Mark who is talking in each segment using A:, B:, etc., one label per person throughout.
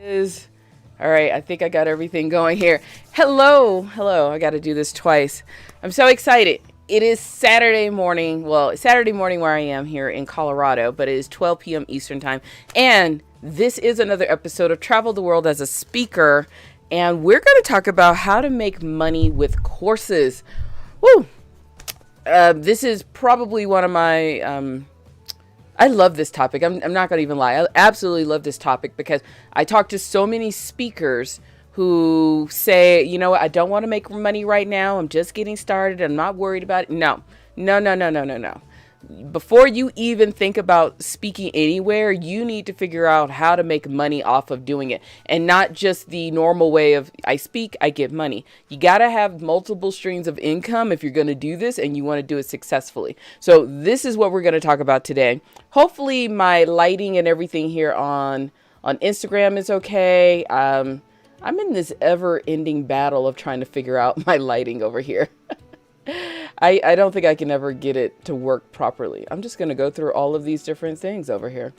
A: Is all right. I think I got everything going here. Hello. I got to do this twice. I'm so excited. It is Saturday morning. Well, Saturday morning where I am here in Colorado, but it is 12 p.m. Eastern time. And this is another episode of Travel the World as a Speaker. And we're going to talk about how to make money with courses. Woo! This is probably one of my I love this topic. I'm not going to even lie. I absolutely love this topic because I talk to so many speakers who say, you know what, I don't want to make money right now. I'm just getting started. I'm not worried about it. No. Before you even think about speaking anywhere, you need to figure out how to make money off of doing it, and not just the normal way of I speak, I get money. You got to have multiple streams of income if you're going to do this and you want to do it successfully. So this is what we're going to talk about today. Hopefully my lighting and everything here on Instagram is okay. I'm in this ever-ending battle of trying to figure out my lighting over here. I don't think I can ever get it to work properly. I'm just going to go through all of these different things over here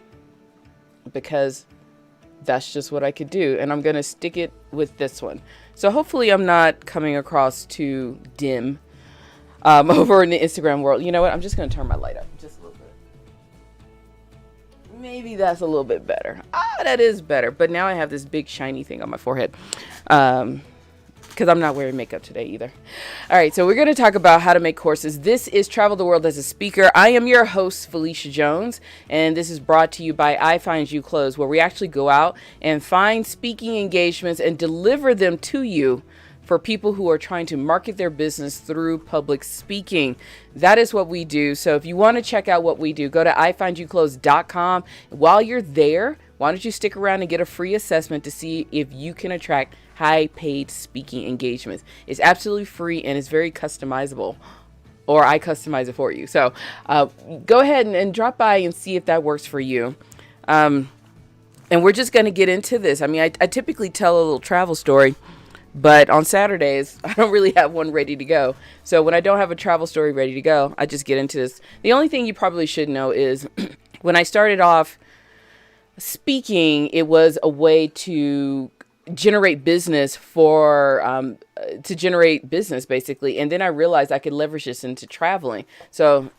A: because that's just what I could do. And I'm going to stick it with this one. So hopefully I'm not coming across too dim over in the Instagram world. You know what? I'm just going to turn my light up just a little bit. Maybe that's a little bit better. That is better. But now I have this big shiny thing on my forehead. Because I'm not wearing makeup today either. All right, so we're going to talk about how to make courses. This is Travel the World as a Speaker. I am your host, Phylecia Jones, and this is brought to you by iFind You Close, where we actually go out and find speaking engagements and deliver them to you for people who are trying to market their business through public speaking. That is what we do. So if you want to check out what we do, go to ifindyouclose.com. While you're there, why don't you stick around and get a free assessment to see if you can attract high paid speaking engagements. It's absolutely free and it's very customizable, or I customize it for you. So go ahead and drop by and see if that works for you. And we're just going to get into this. I mean, I typically tell a little travel story, but on Saturdays, I don't really have one ready to go. So when I don't have a travel story ready to go, I just get into this. The only thing you probably should know is when I started off speaking, it was a way to generate business basically. And then I realized I could leverage this into traveling. So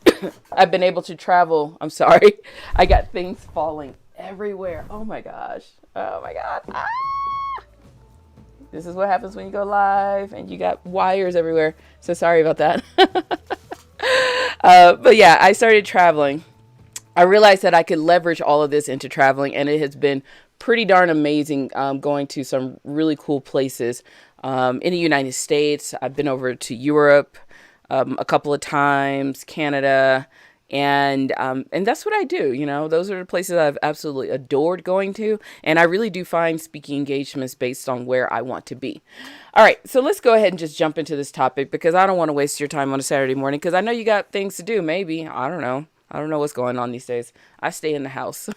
A: I've been able to travel. I'm sorry. I got things falling everywhere. Oh my gosh. Ah! This is what happens when you go live and you got wires everywhere. So sorry about that. But yeah, I started traveling. I realized that I could leverage all of this into traveling, and it has been pretty darn amazing going to some really cool places in the United States. I've been over to Europe a couple of times, Canada, and that's what I do. You know, those are the places I've absolutely adored going to, and I really do find speaking engagements based on where I want to be. All right, so let's go ahead and just jump into this topic because I don't want to waste your time on a Saturday morning because I know you got things to do. Maybe, I don't know. I don't know what's going on these days. I stay in the house.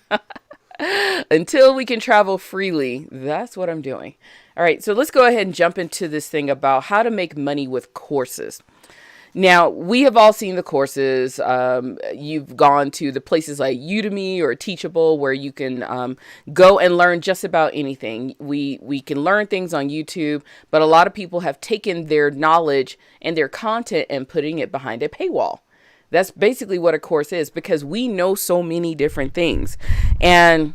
A: Until we can travel freely, that's what I'm doing. All right, so let's go ahead and jump into this thing about how to make money with courses. Now, we have all seen the courses. You've gone to the places like Udemy or Teachable where you can go and learn just about anything. We can learn things on YouTube, but a lot of people have taken their knowledge and their content and putting it behind a paywall. That's basically what a course is because we know so many different things. And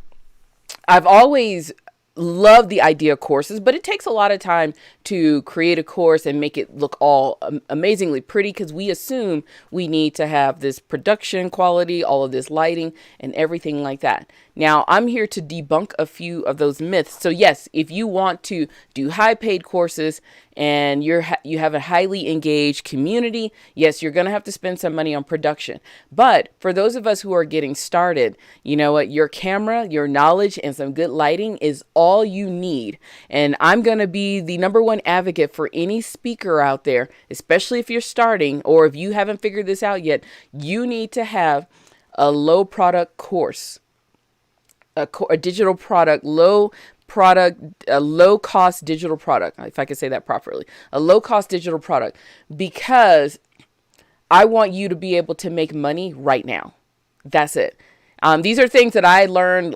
A: I've always loved the idea of courses, but it takes a lot of time to create a course and make it look all amazingly pretty because we assume we need to have this production quality, all of this lighting and everything like that. Now, I'm here to debunk a few of those myths. So yes, if you want to do high paid courses and you have a highly engaged community, yes, you're going to have to spend some money on production. But for those of us who are getting started, you know what, your camera, your knowledge, and some good lighting is all you need. And I'm going to be the number one advocate for any speaker out there, especially if you're starting or if you haven't figured this out yet. You need to have a low product course, a digital product, a low cost digital product, if I can say that properly, a low cost digital product, because I want you to be able to make money right now. That's it. These are things that I learned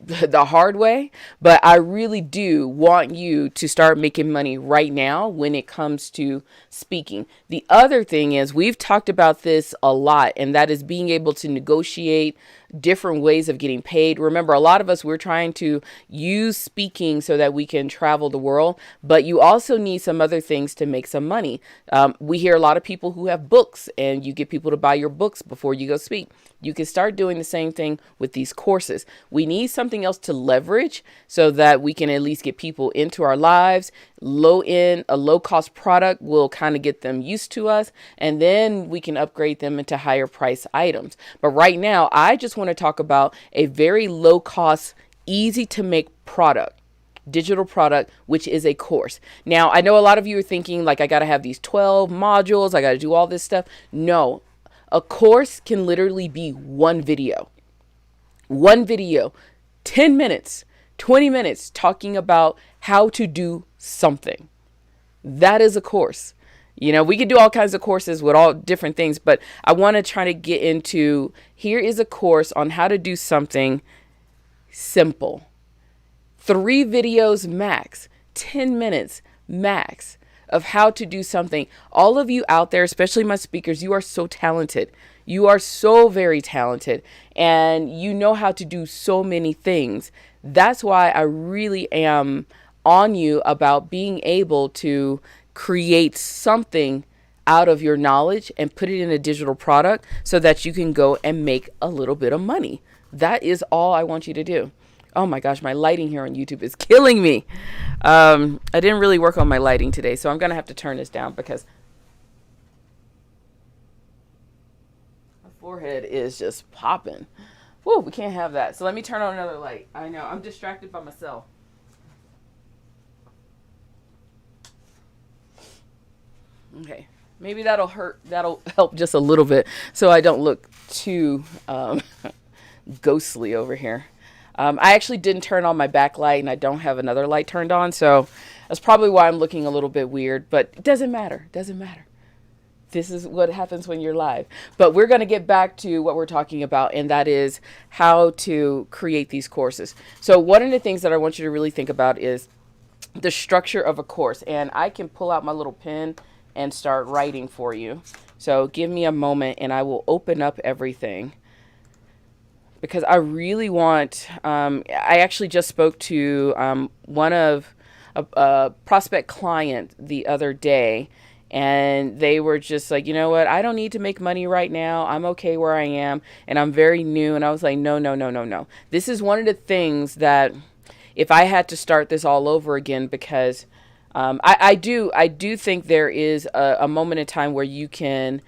A: the hard way, but I really do want you to start making money right now when it comes to speaking. The other thing is, we've talked about this a lot, and that is being able to negotiate different ways of getting paid. Remember, a lot of us, we're trying to use speaking so that we can travel the world, but you also need some other things to make some money. We hear a lot of people who have books, and you get people to buy your books before you go speak. You can start doing the same thing with these courses. We need something else to leverage so that we can at least get people into our lives. A low cost product will kind of get them used to us, and then we can upgrade them into higher price items. But right now, I just want to talk about a very low cost, easy to make product, digital product, which is a course. Now, I know a lot of you are thinking like, I got to have these 12 modules, I got to do all this stuff. No, a course can literally be one video, 10 minutes, 20 minutes talking about how to do something. That is a course. You know, we could do all kinds of courses with all different things, but I want to try to get into, here is a course on how to do something simple. 3 videos max, 10 minutes max of how to do something. All of you out there, especially my speakers, you are so talented. You are so very talented, and you know how to do so many things. That's why I really am on you about being able to create something out of your knowledge and put it in a digital product so that you can go and make a little bit of money. That is all I want you to do. Oh my gosh, my lighting here on YouTube is killing me. I didn't really work on my lighting today, so I'm going to have to turn this down because my forehead is just popping. Whoa, we can't have that. So let me turn on another light. I know, I'm distracted by myself. Okay, maybe that'll help just a little bit so I don't look too ghostly over here. I actually didn't turn on my backlight, and I don't have another light turned on, so that's probably why I'm looking a little bit weird, but it doesn't matter. It doesn't matter. This is what happens when you're live. But we're going to get back to what we're talking about, and that is how to create these courses. So one of the things that I want you to really think about is the structure of a course. And I can pull out my little pen and start writing for you. So give me a moment, and I will open up everything, because I really want, I actually just spoke to one of a prospect client the other day, and they were just like, you know what, I don't need to make money right now. I'm okay where I am, and I'm very new. And I was like, no, no, no, no, no. This is one of the things that if I had to start this all over again, because I do think there is a moment in time where you can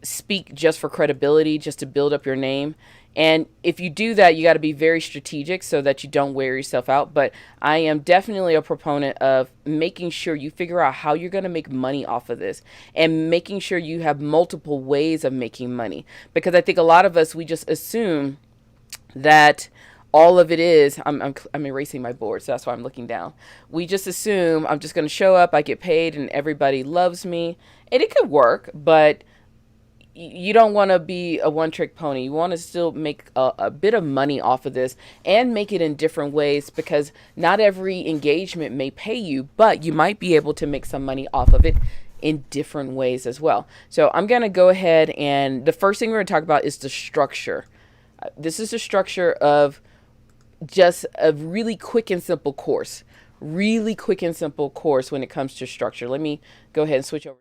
A: speak just for credibility, just to build up your name. And if you do that, you got to be very strategic so that you don't wear yourself out. But I am definitely a proponent of making sure you figure out how you're going to make money off of this, and making sure you have multiple ways of making money. Because I think a lot of us, we just assume that all of it is, I'm erasing my board, so that's why I'm looking down. We just assume I'm just going to show up, I get paid, and everybody loves me. And it could work, but you don't want to be a one-trick pony. You want to still make a bit of money off of this, and make it in different ways, because not every engagement may pay you, but you might be able to make some money off of it in different ways as well. So I'm going to go ahead, and the first thing we're going to talk about is the structure. This is the structure of just a really quick and simple course. Really quick and simple course when it comes to structure. Let me go ahead and switch over.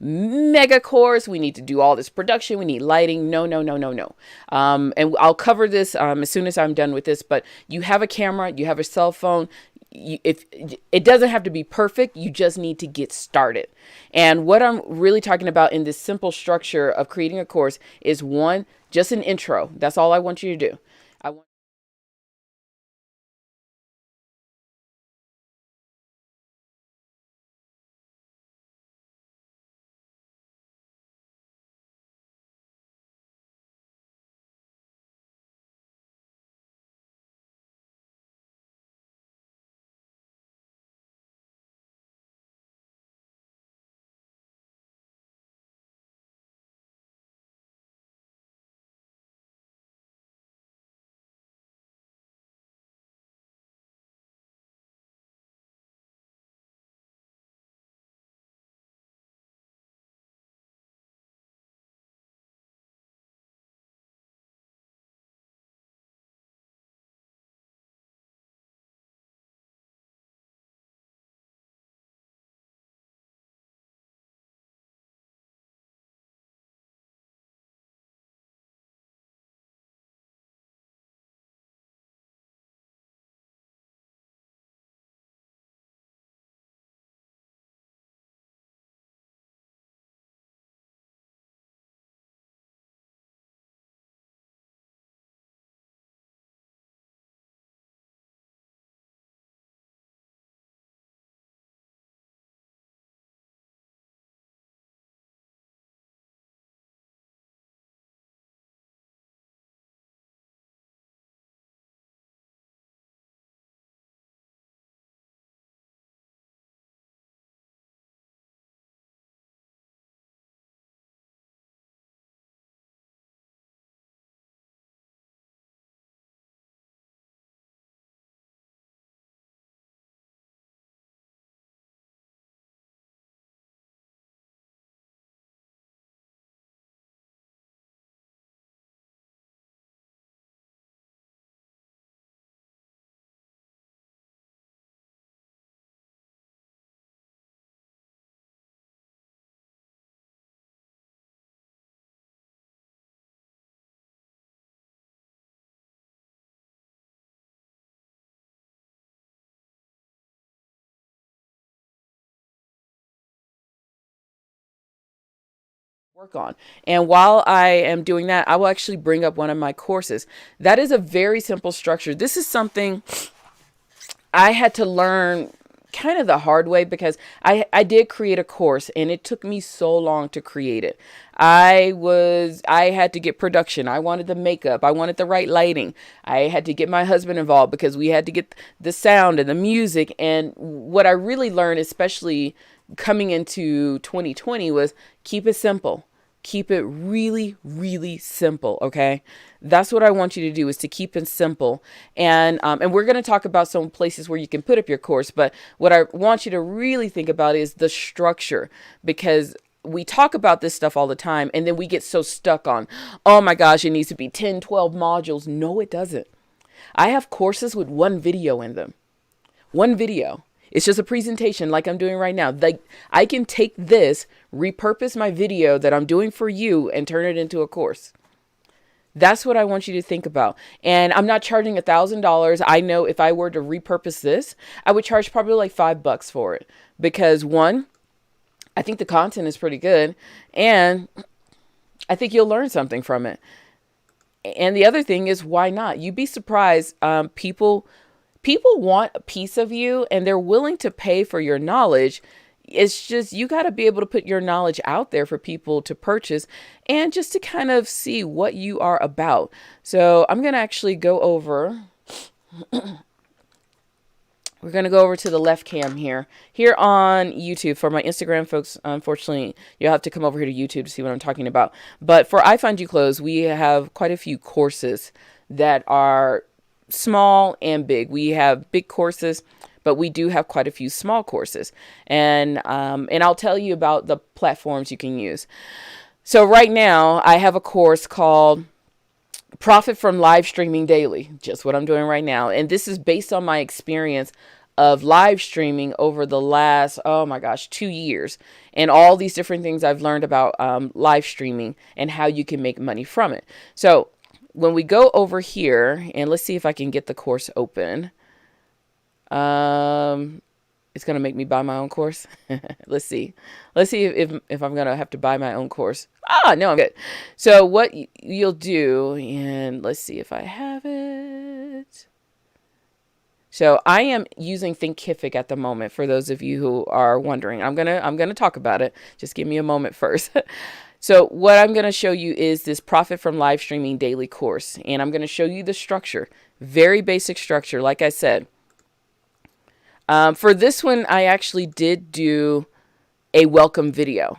A: mega course. We need to do all this production. We need lighting. No, no, no, no, no. And I'll cover this as soon as I'm done with this. But you have a camera, you have a cell phone. If it doesn't have to be perfect, you just need to get started. And what I'm really talking about in this simple structure of creating a course is one, just an intro. That's all I want you to do. I want work on. And while I am doing that, I will actually bring up one of my courses. That is a very simple structure. This is something I had to learn kind of the hard way because I did create a course and it took me so long to create it. I had to get production. I wanted the makeup. I wanted the right lighting. I had to get my husband involved because we had to get the sound and the music. And what I really learned, especially coming into 2020, was keep it simple. Keep it really, really simple. Okay. That's what I want you to do, is to keep it simple. And we're going to talk about some places where you can put up your course. But what I want you to really think about is the structure, because we talk about this stuff all the time and then we get so stuck on, oh my gosh, it needs to be 10, 12 modules. No, it doesn't. I have courses with one video in them. One video. It's just a presentation like I'm doing right now. Like, I can take this, repurpose my video that I'm doing for you, and turn it into a course. That's what I want you to think about. And I'm not charging $1,000. I know if I were to repurpose this, I would charge probably like $5 for it. Because one, I think the content is pretty good. And I think you'll learn something from it. And the other thing is, why not? You'd be surprised. People want a piece of you and they're willing to pay for your knowledge. It's just, you got to be able to put your knowledge out there for people to purchase and just to kind of see what you are about. So I'm going to actually go over, we're going to go over to the left cam here on YouTube. For my Instagram folks, unfortunately, you'll have to come over here to YouTube to see what I'm talking about. But for iFind You Clothes, we have quite a few courses that are small and big. We have big courses, but we do have quite a few small courses. And I'll tell you about the platforms you can use. So right now I have a course called Profit from Live Streaming Daily, just what I'm doing right now. And this is based on my experience of live streaming over the last, oh my gosh, 2 years, and all these different things I've learned about live streaming and how you can make money from it. So when we go over here, and let's see if I can get the course open. It's going to make me buy my own course. Let's see. Let's see if I'm going to have to buy my own course. No, I'm good. So what you'll do, and let's see if I have it. So I am using Thinkific at the moment, for those of you who are wondering. I'm going to talk about it. Just give me a moment first. So what I'm going to show you is this Profit from Live Streaming Daily course, and I'm going to show you the structure. Very basic structure, like I said. For this one, I actually did do a welcome video.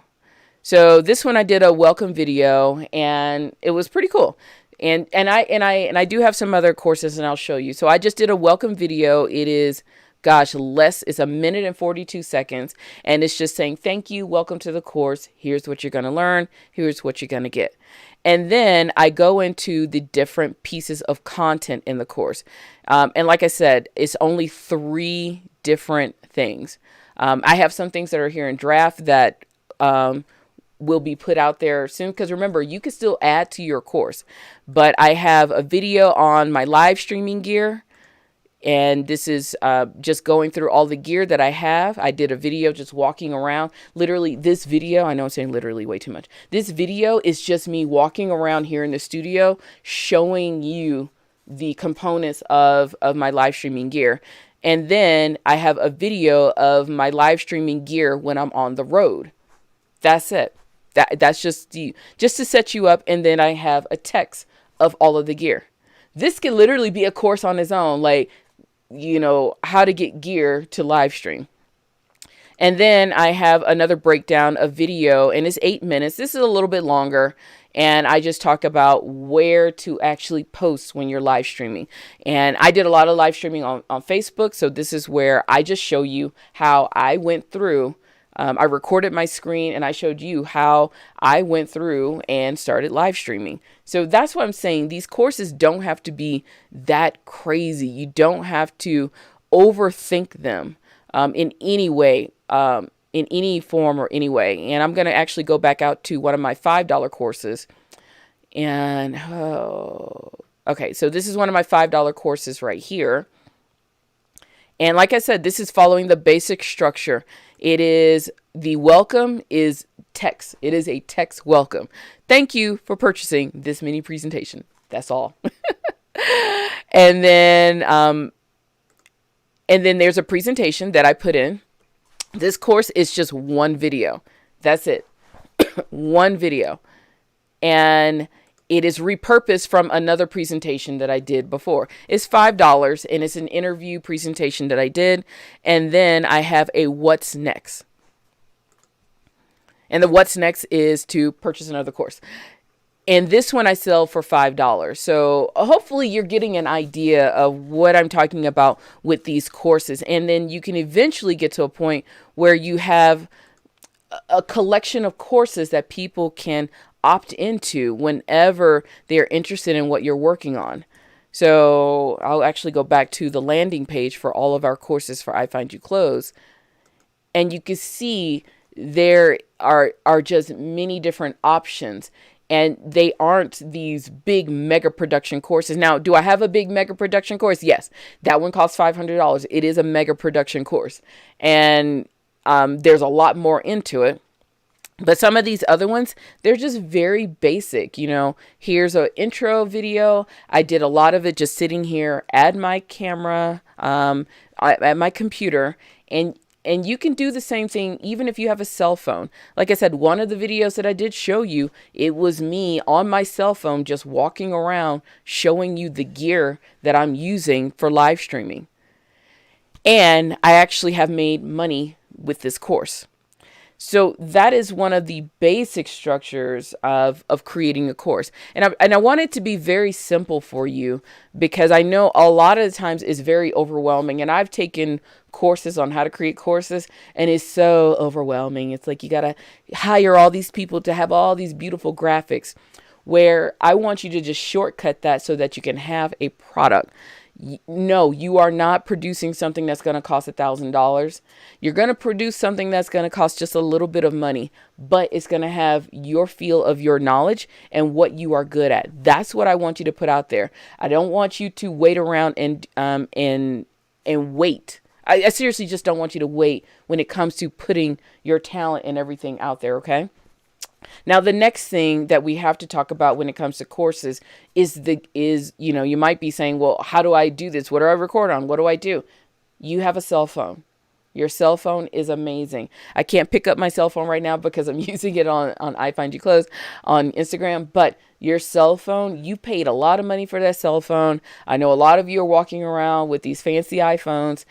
A: So this one I did a welcome video, and it was pretty cool. And I do have some other courses, and I'll show you. So I just did a welcome video. It is, gosh, it's 1 minute and 42 seconds. And it's just saying, thank you, welcome to the course. Here's what you're going to learn. Here's what you're going to get. And then I go into the different pieces of content in the course. And like I said, it's only 3 different things. I have some things that are here in draft that will be put out there soon, because remember, you can still add to your course. But I have a video on my live streaming gear, and this is just going through all the gear that I have. I did a video just walking around. Literally, this video, I know I'm saying literally way too much. This video is just me walking around here in the studio, showing you the components of my live streaming gear. And then I have a video of my live streaming gear when I'm on the road. That's it. That's just to set you up. And then I have a text of all of the gear. This can literally be a course on its own, like, how to get gear to live stream. And then I have another breakdown of video, and it's 8 minutes. This is a little bit longer. And I just talk about where to actually post when you're live streaming. And I did a lot of live streaming on Facebook. So this is where I just show you how I went through. I recorded my screen, and I showed you how I went through and started live streaming. So that's what I'm saying. These courses don't have to be that crazy. You don't have to overthink them in any way. In any form or any way. And I'm going to actually go back out to one of my $5 courses. And, okay, so this is one of my $5 courses right here. And like I said, this is following the basic structure. It is, the welcome is text. It is a text welcome. Thank you for purchasing this mini presentation. That's all. And then there's a presentation that I put in. This course is just one video. That's it. One video. And it is repurposed from another presentation that I did before. It's $5, and it's an interview presentation that I did. And then I have a what's next. And the what's next is to purchase another course. And this one I sell for $5. So hopefully you're getting an idea of what I'm talking about with these courses. And then you can eventually get to a point where you have a collection of courses that people can opt into whenever they're interested in what you're working on. So I'll actually go back to the landing page for all of our courses for iFind You Close. And you can see there are just many different options. And they aren't these big mega production courses. Now, do I have a big mega production course? Yes. That one costs $500. It is a mega production course. And there's a lot more into it. But some of these other ones, they're just very basic. Here's an intro video. I did a lot of it just sitting here at my camera, at my computer. And you can do the same thing even if you have a cell phone. Like I said, one of the videos that I did show you, it was me on my cell phone just walking around showing you the gear that I'm using for live streaming. And I actually have made money with this course. So that is one of the basic structures of creating a course. And I want it to be very simple for you, because I know a lot of the times it's very overwhelming. And I've taken courses on how to create courses, and it's so overwhelming. It's like you got to hire all these people to have all these beautiful graphics, where I want you to just shortcut that so that you can have a product. No, you are not producing something that's going to cost $1,000. You're going to produce something that's going to cost just a little bit of money, but it's going to have your feel of your knowledge and what you are good at. That's what I want you to put out there. I don't want you to wait around and wait. I seriously just don't want you to wait when it comes to putting your talent and everything out there. Okay. Now, the next thing that we have to talk about when it comes to courses is, you might be saying, well, how do I do this? What do I record on? What do I do? You have a cell phone. Your cell phone is amazing. I can't pick up my cell phone right now because I'm using it on iFind You Clothes on Instagram, but your cell phone, you paid a lot of money for that cell phone. I know a lot of you are walking around with these fancy iPhones.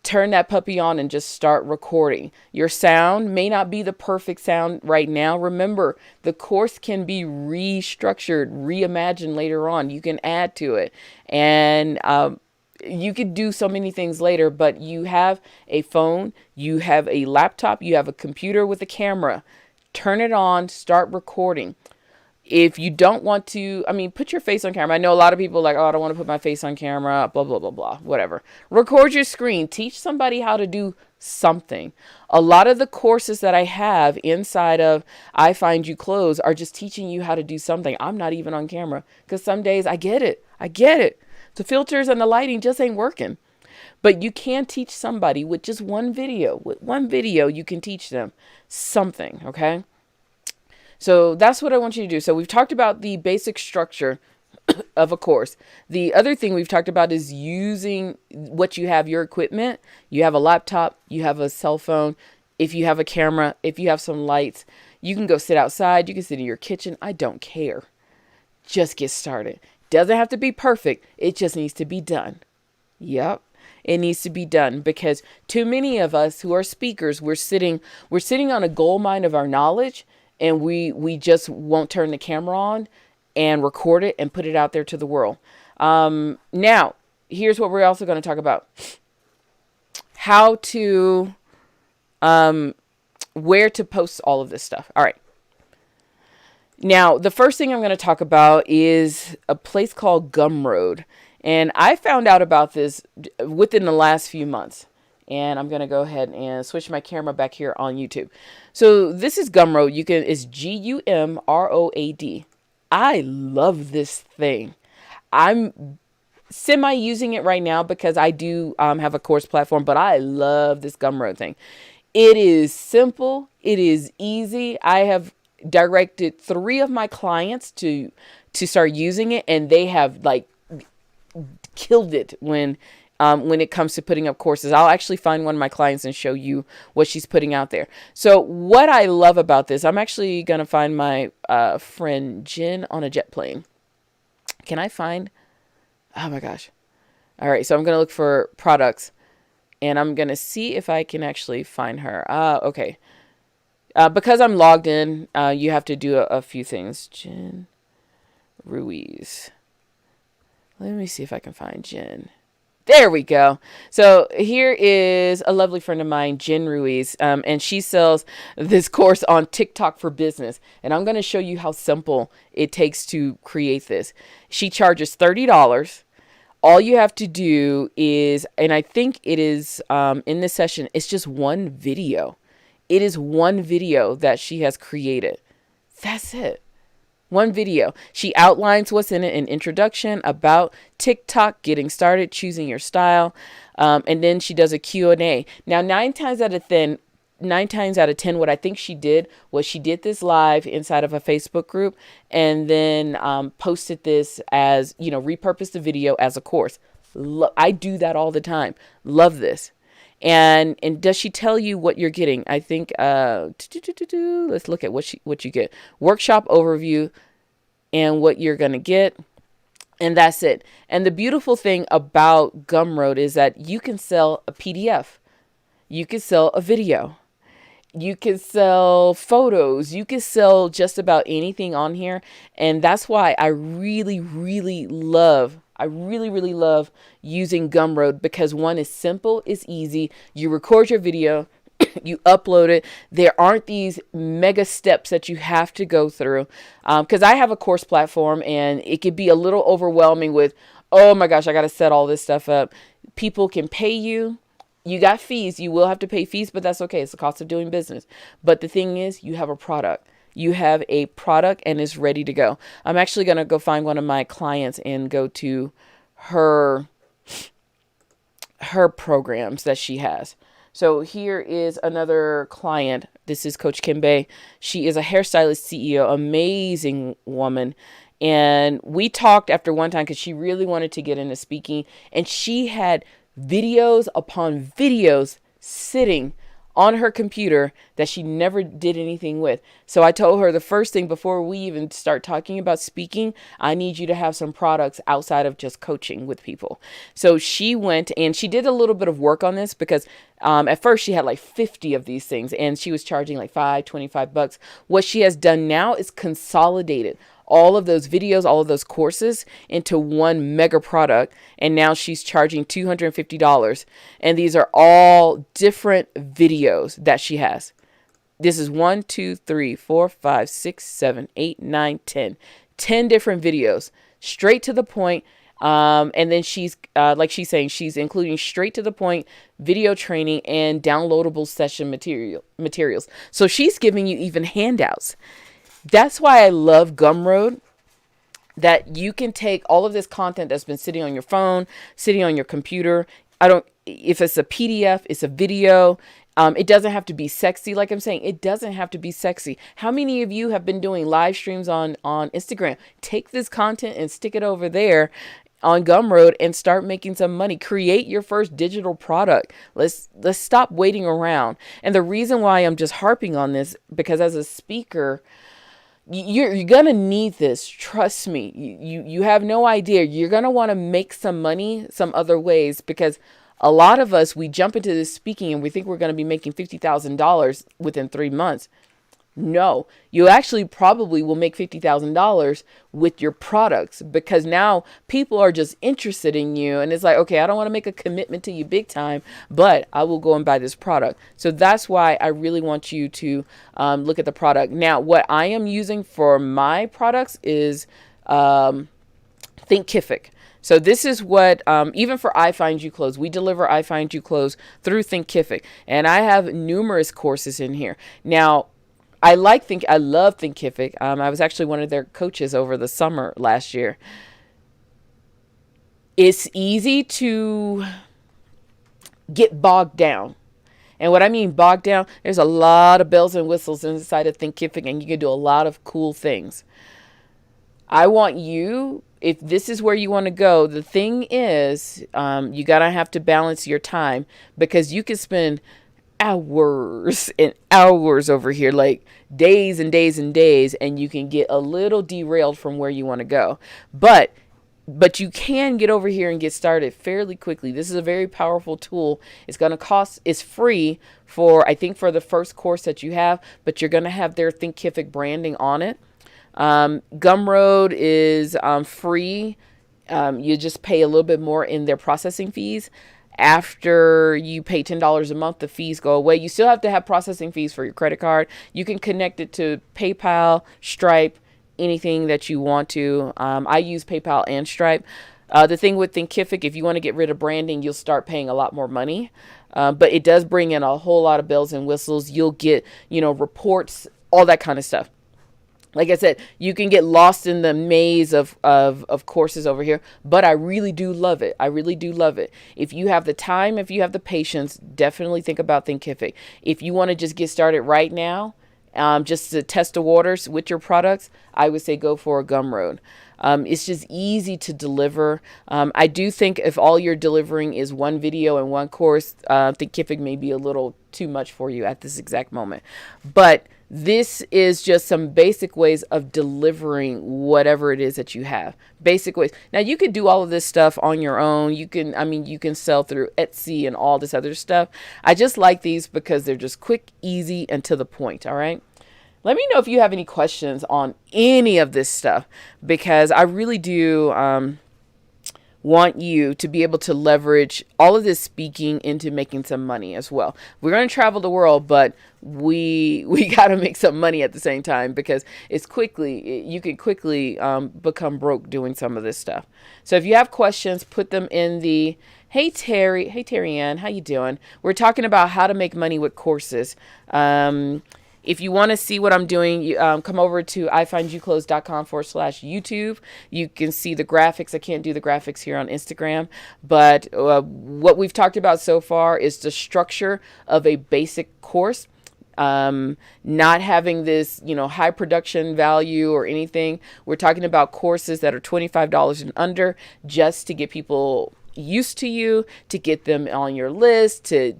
A: Turn that puppy on and just start recording. Your sound may not be the perfect sound right now. Remember, the course can be restructured, reimagined later on. You can add to it. And you could do so many things later, but you have a phone, you have a laptop, you have a computer with a camera. Turn it on, start recording. If you don't want to, put your face on camera. I know a lot of people are like, oh, I don't want to put my face on camera, blah, blah, blah, blah, whatever. Record your screen. Teach somebody how to do something. A lot of the courses that I have inside of iFind You Clothes are just teaching you how to do something. I'm not even on camera because some days I get it. The filters and the lighting just ain't working. But you can teach somebody with just one video. With one video, you can teach them something, okay? So that's what I want you to do. So we've talked about the basic structure of a course. The other thing we've talked about is using what you have, your equipment. You have a laptop, you have a cell phone. If you have a camera, if you have some lights, you can go sit outside. You can sit in your kitchen. I don't care. Just get started. Doesn't have to be perfect. It just needs to be done. Yep. It needs to be done because too many of us who are speakers, we're sitting on a gold mine of our knowledge. And we just won't turn the camera on and record it and put it out there to the world. Now, here's what we're also going to talk about. How to, where to post all of this stuff. All right. Now, the first thing I'm going to talk about is a place called Gumroad. And I found out about this within the last few months. And I'm going to go ahead and switch my camera back here on YouTube. So this is Gumroad. It's Gumroad. I love this thing. I'm semi using it right now because I do have a course platform, but I love this Gumroad thing. It is simple. It is easy. I have directed 3 of my clients to start using it, and they have like killed it when it comes to putting up courses. I'll actually find one of my clients and show you what she's putting out there. So what I love about this, I'm actually going to find my friend Jen on a jet plane. Can I find? Oh my gosh. All right. So I'm going to look for products and I'm going to see if I can actually find her. Okay. Because I'm logged in, you have to do a few things. Jen Ruiz. Let me see if I can find Jen. There we go. So here is a lovely friend of mine, Jen Ruiz, and she sells this course on TikTok for business. And I'm going to show you how simple it takes to create this. She charges $30. All you have to do is, and I think it is in this session, it's just one video. It is one video that she has created. That's it. One video. She outlines what's in it, an introduction about TikTok, getting started, choosing your style. And then she does a Q&A. Now, 9 times out of 10, what I think she did was she did this live inside of a Facebook group and then posted this as, repurposed the video as a course. I do that all the time. Love this. And does she tell you what you're getting? I think, let's look at what you get. Workshop overview and what you're going to get. And that's it. And the beautiful thing about Gumroad is that you can sell a PDF. You can sell a video. You can sell photos. You can sell just about anything on here. And that's why I really, really love using Gumroad, because one is simple, it's easy. You record your video, you upload it. There aren't these mega steps that you have to go through. Because I have a course platform and it could be a little overwhelming with, Oh my gosh, I got to set all this stuff up. People can pay you. You got fees. You will have to pay fees, but that's okay. It's the cost of doing business. But the thing is, you have a product. You have a product and it's ready to go. I'm actually going to go find one of my clients and go to her programs that she has. So here is another client. This is Coach Kimbe. She is a hairstylist CEO, amazing woman. And we talked after one time because she really wanted to get into speaking. And she had videos upon videos sitting on her computer that she never did anything with. So I told her the first thing before we even start talking about speaking, I need you to have some products outside of just coaching with people. So she went and she did a little bit of work on this because at first she had like 50 of these things and she was charging like $25. What she has done now is consolidated all of those videos, all of those courses into one mega product. And now she's charging $250. And these are all different videos that she has. This is 1, 2, 3, 4, 5, 6, 7, 8, 9, 10. 10 different videos, straight to the point. And then she's, like she's saying, she's including straight to the point video training and downloadable session materials. So she's giving you even handouts. That's why I love Gumroad, that you can take all of this content that's been sitting on your phone, sitting on your computer. If it's a PDF, it's a video. It doesn't have to be sexy. Like I'm saying, it doesn't have to be sexy. How many of you have been doing live streams on Instagram? Take this content and stick it over there on Gumroad and start making some money. Create your first digital product. Let's stop waiting around. And the reason why I'm just harping on this, because as a speaker, you're gonna need this. Trust me. You have no idea. You're gonna want to make some money some other ways, because a lot of us, we jump into this speaking and we think we're going to be making $50,000 within 3 months. No, you actually probably will make $50,000 with your products, because now people are just interested in you. And it's like, okay, I don't want to make a commitment to you big time, but I will go and buy this product. So that's why I really want you to look at the product. Now, what I am using for my products is Thinkific. So this is what, even for iFind You Clothes, we deliver iFind You Clothes through Thinkific. And I have numerous courses in here. Now, I love Thinkific. I was actually one of their coaches over the summer last year. It's easy to get bogged down. And what I mean bogged down, there's a lot of bells and whistles inside of Thinkific, and you can do a lot of cool things. I want you, if this is where you want to go, the thing is, you gotta have to balance your time, because you can spend hours and hours over here, like days and days and days, and you can get a little derailed from where you want to go. But you can get over here and get started fairly quickly. This is a very powerful tool. It's going to cost, it's free for, I think, for the first course that you have, but you're going to have their Thinkific branding on it. Gumroad is free. You just pay a little bit more in their processing fees. After you pay $10 a month, the fees go away. You still have to have processing fees for your credit card. You can connect it to PayPal, Stripe, anything that you want to. I use PayPal and Stripe. The thing with Thinkific, if you want to get rid of branding, you'll start paying a lot more money. But it does bring in a whole lot of bells and whistles. You'll get, reports, all that kind of stuff. Like I said, you can get lost in the maze of courses over here, but I really do love it. I really do love it. If you have the time, if you have the patience, definitely think about Thinkific. If you want to just get started right now, just to test the waters with your products, I would say go for a Gumroad. It's just easy to deliver. I do think if all you're delivering is one video and one course, Thinkific may be a little too much for you at this exact moment. But this is just some basic ways of delivering whatever it is that you have. Basic ways. Now, you could do all of this stuff on your own. You can sell through Etsy and all this other stuff. I just like these because they're just quick, easy, and to the point. All right. Let me know if you have any questions on any of this stuff, because I really do want you to be able to leverage all of this speaking into making some money as well. We're going to travel the world, but we got to make some money at the same time, because you can quickly become broke doing some of this stuff. So if you have questions, put them in the Hey Terry Ann, how you doing? We're talking about how to make money with courses. If you want to see what I'm doing, come over to ifindyouclothes.com/YouTube. You can see the graphics. I can't do the graphics here on Instagram, but what we've talked about so far is the structure of a basic course. Not having this, high production value or anything. We're talking about courses that are $25 and under, just to get people used to you, to get them on your list, to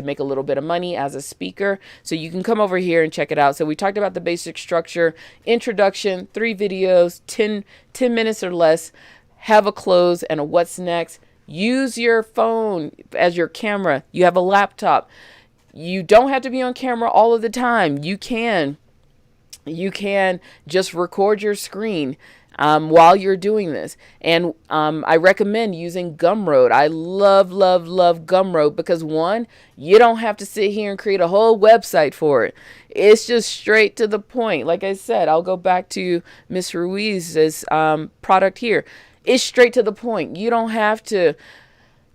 A: make a little bit of money as a speaker. So you can come over here and check it out. So we talked about the basic structure, introduction, 3 videos, 10 minutes or less, have a close and a what's next. Use your phone as your camera. You have a laptop. You don't have to be on camera all of the time. You can just record your screen while you're doing this. And I recommend using Gumroad. I love Gumroad, because one, you don't have to sit here and create a whole website for it. It's just straight to the point. Like I said, I'll go back to Miss Ruiz's product here. It's straight to the point. You don't have to,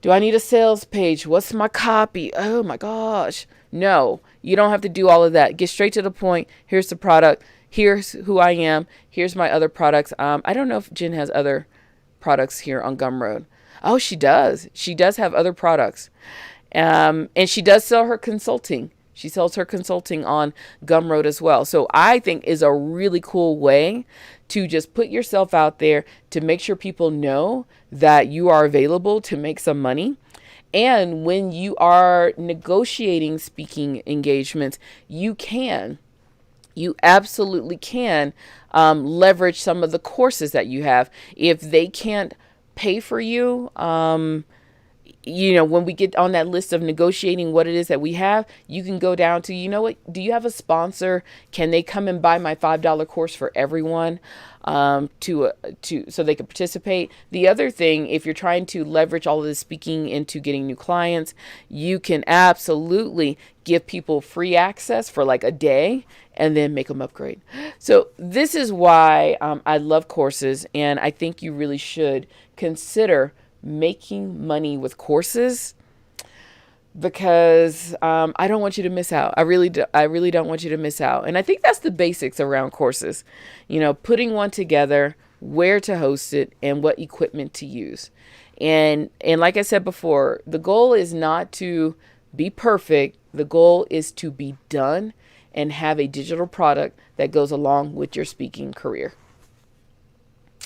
A: do I need a sales page? What's my copy? Oh my gosh. No, you don't have to do all of that. Get straight to the point. Here's the product. Here's who I am. Here's my other products. I don't know if Jen has other products here on Gumroad. Oh, she does. She does have other products. And she does sell her consulting. She sells her consulting on Gumroad as well. So I think is a really cool way to just put yourself out there, to make sure people know that you are available to make some money. And when you are negotiating speaking engagements, you absolutely can leverage some of the courses that you have. If they can't pay for you, when we get on that list of negotiating what it is that we have, you can go down to, do you have a sponsor? Can they come and buy my $5 course for everyone so they can participate? The other thing, if you're trying to leverage all of this speaking into getting new clients, you can absolutely give people free access for like a day and then make them upgrade. So this is why I love courses, and I think you really should consider making money with courses, because I don't want you to miss out. I really don't want you to miss out. And I think that's the basics around courses, putting one together, where to host it, and what equipment to use. And like I said before, the goal is not to be perfect. The goal is to be done and have a digital product that goes along with your speaking career.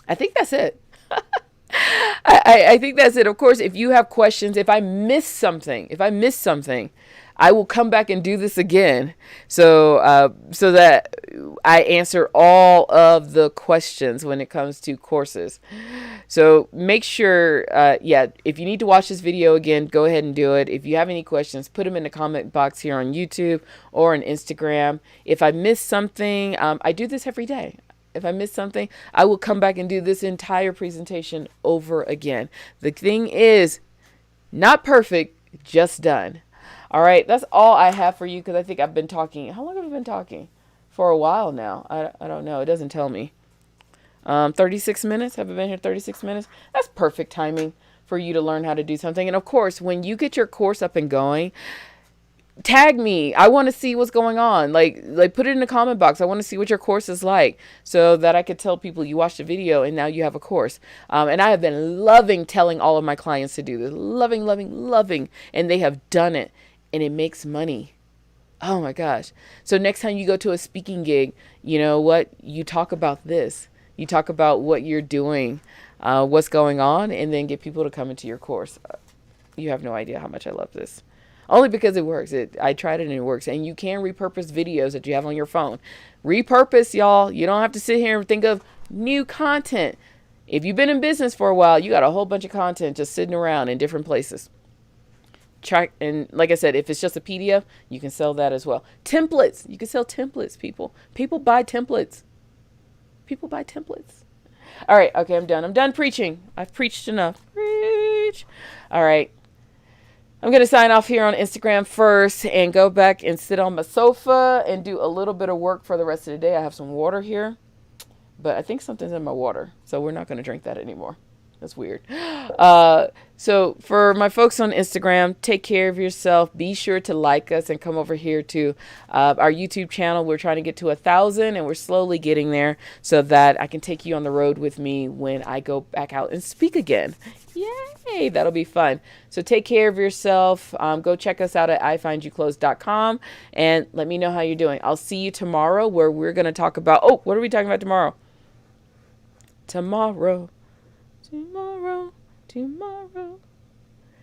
A: I think that's it. I think that's it. Of course, if you have questions, if I miss something, I will come back and do this again. So that I answer all of the questions when it comes to courses. So make sure, if you need to watch this video again, go ahead and do it. If you have any questions, put them in the comment box here on YouTube or on Instagram. If I miss something, I do this every day. If I miss something, I will come back and do this entire presentation over again. The thing is, not perfect, just done. All right, that's all I have for you, because I think I've been talking. How long have I been talking? For a while now. I don't know. It doesn't tell me. 36 minutes? Have I been here 36 minutes? That's perfect timing for you to learn how to do something. And of course, when you get your course up and going, tag me. I want to see what's going on. Like put it in the comment box. I want to see what your course is like, so that I could tell people you watched the video and now you have a course. And I have been loving telling all of my clients to do this. Loving. And they have done it, and it makes money. Oh my gosh. So next time you go to a speaking gig, you know what? You talk about this. You talk about what you're doing, what's going on, and then get people to come into your course. You have no idea how much I love this. Only because it works. I tried it and it works. And you can repurpose videos that you have on your phone. Repurpose, y'all. You don't have to sit here and think of new content. If you've been in business for a while, you got a whole bunch of content just sitting around in different places. And like I said, if it's just a PDF, you can sell that as well. Templates. You can sell templates, people. People buy templates. All right. Okay, I'm done. I'm done preaching. I've preached enough. message. All right. I'm going to sign off here on Instagram first and go back and sit on my sofa and do a little bit of work for the rest of the day. I have some water here, but I think something's in my water, so we're not going to drink that anymore. That's weird. So for my folks on Instagram, take care of yourself. Be sure to like us and come over here to our YouTube channel. We're trying to get to 1,000 and we're slowly getting there so that I can take you on the road with me when I go back out and speak again. Yay, that'll be fun. So take care of yourself. Go check us out at iFindYouClothes.com and let me know how you're doing. I'll see you tomorrow where we're going to talk about, what are we talking about tomorrow? Tomorrow.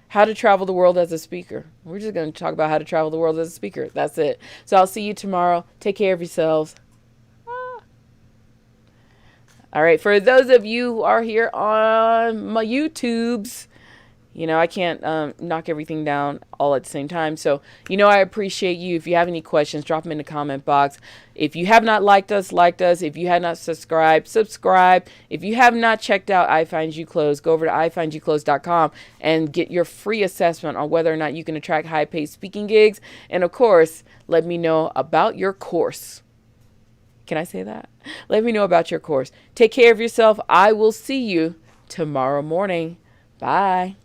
A: How to travel the world as a speaker. We're just going to talk about how to travel the world as a speaker. That's it. So I'll see you tomorrow. Take care of yourselves. All right. For those of you who are here on my YouTubes, I can't knock everything down all at the same time. So, I appreciate you. If you have any questions, drop them in the comment box. If you have not liked us. If you have not subscribed, subscribe. If you have not checked out iFind You Clothes, go over to iFindYouClothes.com and get your free assessment on whether or not you can attract high-paid speaking gigs. And, of course, let me know about your course. Can I say that? Let me know about your course. Take care of yourself. I will see you tomorrow morning. Bye.